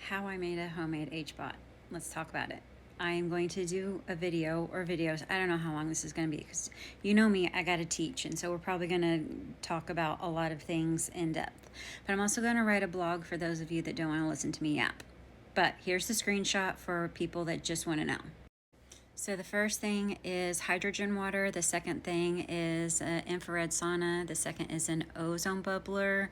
how I made a homemade HBOT. Let's talk about it. I am going to do a video or videos. I don't know how long this is going to be because you know me, I got to teach. And so we're probably going to talk about a lot of things in depth. But I'm also going to write a blog for those of you that don't want to listen to me yap. But here's the screenshot for people that just want to know. So the first thing is hydrogen water. The second thing is an infrared sauna. The second is an ozone bubbler.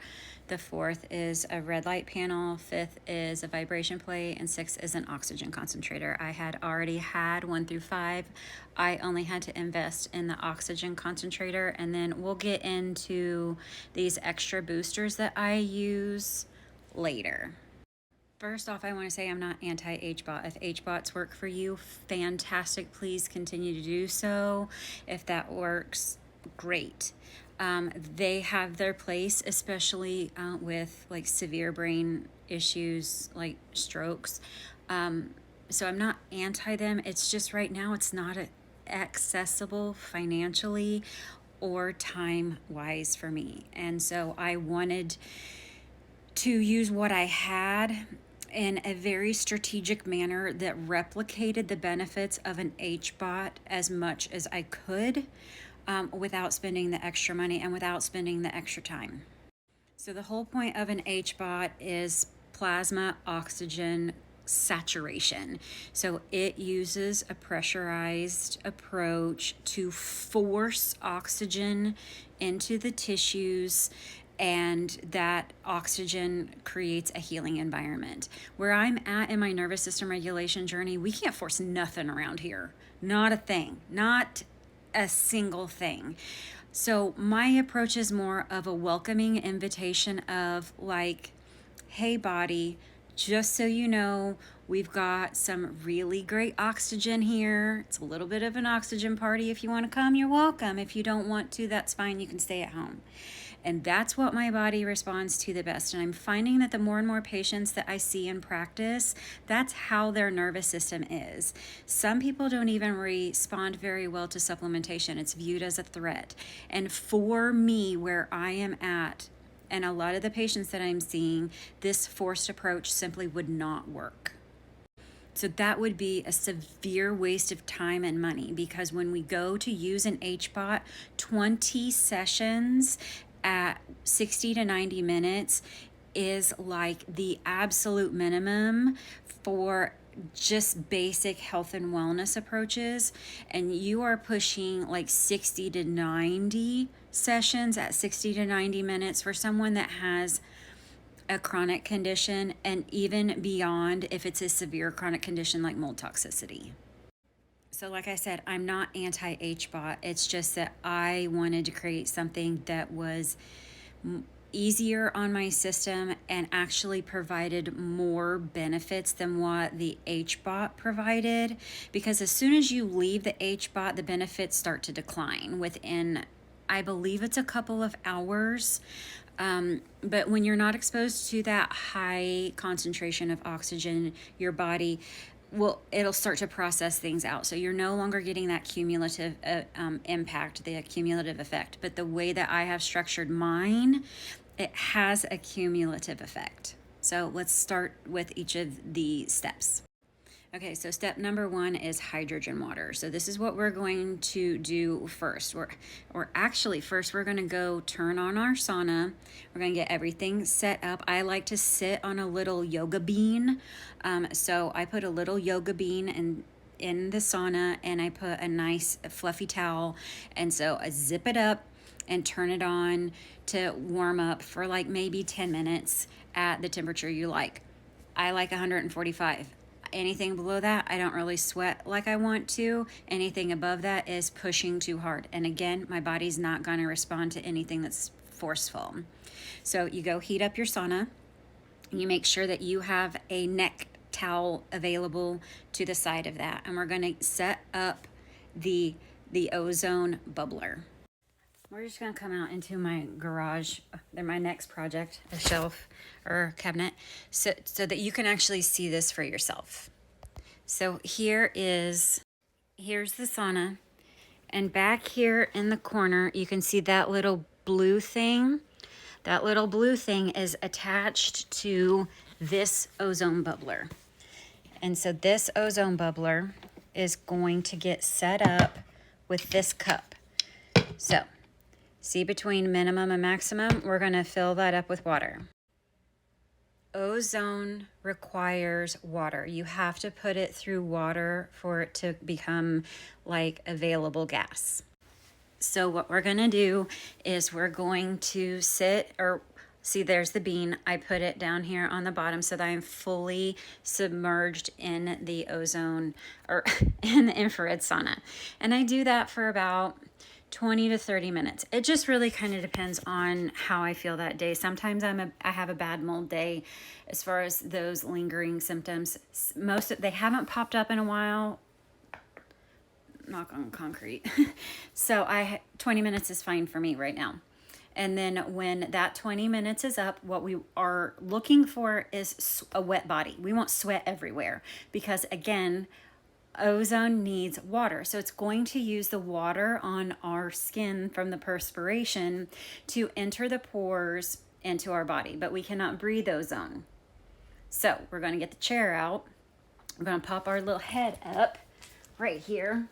The fourth is a red light panel. Fifth is a vibration plate. And sixth is an oxygen concentrator. I had already had 1 through 5. I only had to invest in the oxygen concentrator. And then we'll get into these extra boosters that I use later. First off, I want to say I'm not anti-HBOT. If HBOTs work for you, fantastic. Please continue to do so. If that works, great. They have their place, especially with like severe brain issues like strokes. So I'm not anti them. It's just right now it's not accessible financially or time-wise for me. And so I wanted to use what I had in a very strategic manner that replicated the benefits of an HBOT as much as I could without spending the extra money and without spending the extra time. So the whole point of an HBOT is plasma oxygen saturation. So it uses a pressurized approach to force oxygen into the tissues, and that oxygen creates a healing environment. Where I'm at in my nervous system regulation journey, we can't force nothing around here. Not a thing, not a single thing. So my approach is more of a welcoming invitation of like, hey body, just so you know, we've got some really great oxygen here. It's a little bit of an oxygen party. If you want to come, you're welcome. If you don't want to, that's fine. You can stay at home. And that's what my body responds to the best. And I'm finding that the more and more patients that I see in practice, that's how their nervous system is. Some people don't even respond very well to supplementation. It's viewed as a threat. And for me, where I am at, and a lot of the patients that I'm seeing, this forced approach simply would not work. So that would be a severe waste of time and money, because when we go to use an HBOT, 20 sessions at 60 to 90 minutes is like the absolute minimum for just basic health and wellness approaches. And you are pushing like 60 to 90 sessions at 60 to 90 minutes for someone that has a chronic condition, and even beyond if it's a severe chronic condition like mold toxicity. So like I said, I'm not anti-HBOT. It's just that I wanted to create something that was easier on my system and actually provided more benefits than what the HBOT provided. Because as soon as you leave the HBOT, the benefits start to decline within, I believe it's a couple of hours. But when you're not exposed to that high concentration of oxygen, your body it'll start to process things out. So you're no longer getting that cumulative impact, the cumulative effect. But the way that I have structured mine, it has a cumulative effect. So let's start with each of the steps. Okay, so step number 1 is hydrogen water. So this is what we're going to do first. First we're gonna go turn on our sauna. We're gonna get everything set up. I like to sit on a little yoga bean. So I put a little yoga bean in the sauna, and I put a nice fluffy towel. And so I zip it up and turn it on to warm up for like maybe 10 minutes at the temperature you like. I like 145. Anything below that, I don't really sweat like I want to. Anything above that is pushing too hard. And again, my body's not going to respond to anything that's forceful. So you go heat up your sauna. You make sure that you have a neck towel available to the side of that. And we're going to set up the ozone bubbler. We're just going to come out into my garage. They're my next project, a shelf or cabinet, so that you can actually see this for yourself. So here's the sauna. And back here in the corner, you can see that little blue thing. That little blue thing is attached to this ozone bubbler. And so this ozone bubbler is going to get set up with this cup. So see, between minimum and maximum, we're going to fill that up with water. Ozone requires water. You have to put it through water for it to become like available gas. So what we're going to do is we're going to see, there's the bean. I put it down here on the bottom so that I'm fully submerged in the ozone, or in the infrared sauna. And I do that for about 20 to 30 minutes. It just really kind of depends on how I feel that day. Sometimes I have a bad mold day as far as those lingering symptoms. They haven't popped up in a while. Knock on concrete. So 20 minutes is fine for me right now. And then when that 20 minutes is up, what we are looking for is a wet body. We want sweat everywhere because, again, ozone needs water. So it's going to use the water on our skin from the perspiration to enter the pores into our body, but we cannot breathe ozone. So we're going to get the chair out. We're going to pop our little head up right here.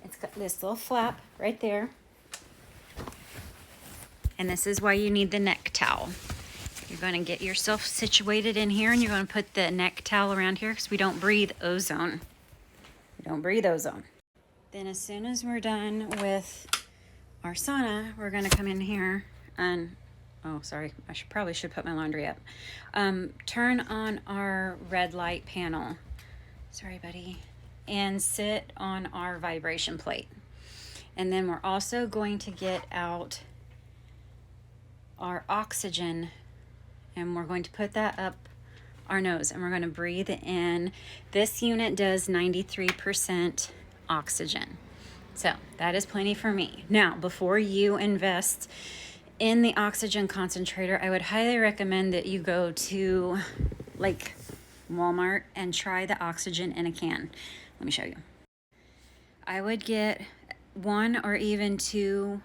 It's got this little flap right there. And this is why you need the neck towel. You're going to get yourself situated in here, and you're going to put the neck towel around here because we don't breathe ozone. We don't breathe ozone. Then as soon as we're done with our sauna, we're going to come in here and, oh, sorry, I probably should put my laundry up. Turn on our red light panel. Sorry, buddy. And sit on our vibration plate. And then we're also going to get out our oxygen, and we're going to put that up our nose, and we're going to breathe in. This unit does 93% oxygen. So that is plenty for me. Now, before you invest in the oxygen concentrator, I would highly recommend that you go to like Walmart and try the oxygen in a can. Let me show you. I would get 1 or even 2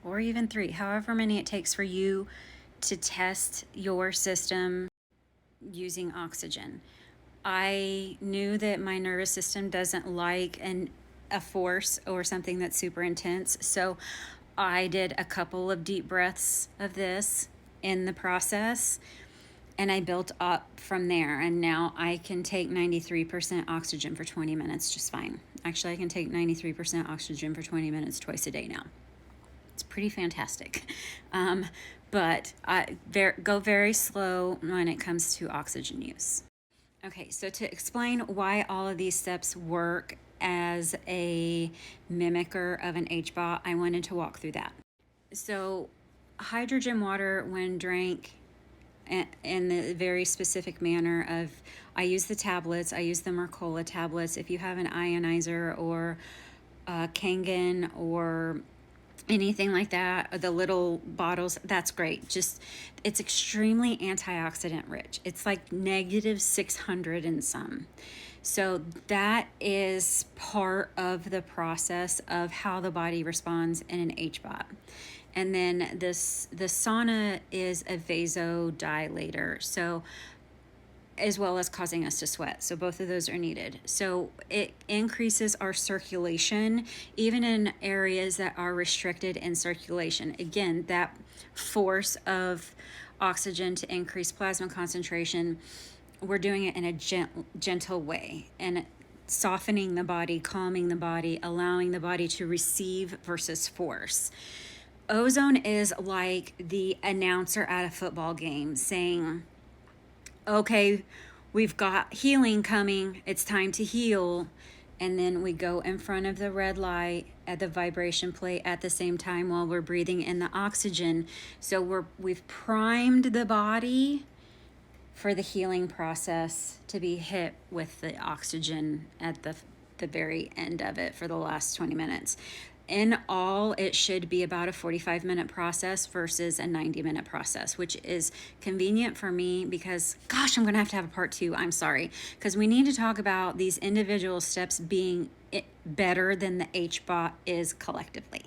or even 3, however many it takes for you to test your system using oxygen. I knew that my nervous system doesn't like a force or something that's super intense, so I did a couple of deep breaths of this in the process, and I built up from there, and now I can take 93% oxygen for 20 minutes just fine. Actually, I can take 93% oxygen for 20 minutes twice a day now. It's pretty fantastic. But go very slow when it comes to oxygen use. Okay, so to explain why all of these steps work as a mimicker of an HBOT, I wanted to walk through that. So hydrogen water, when drank in the very specific manner of, I use the tablets, I use the Mercola tablets. If you have an ionizer or Kangen or anything like that, the little bottles, that's great. Just, it's extremely antioxidant rich. It's like -600 and some. So that is part of the process of how the body responds in an HBOT. And then the sauna is a vasodilator, so as well as causing us to sweat. So both of those are needed. So it increases our circulation, even in areas that are restricted in circulation. Again, that force of oxygen to increase plasma concentration, we're doing it in a gentle way, and softening the body, calming the body, allowing the body to receive versus force. Ozone is like the announcer at a football game saying, okay, we've got healing coming, it's time to heal. And then we go in front of the red light at the vibration plate at the same time while we're breathing in the oxygen. So we've primed the body for the healing process to be hit with the oxygen at the very end of it for the last 20 minutes. In all, it should be about a 45-minute process versus a 90-minute process, which is convenient for me because, gosh, I'm going to have a part 2. I'm sorry. Because we need to talk about these individual steps being better than the HBOT is collectively.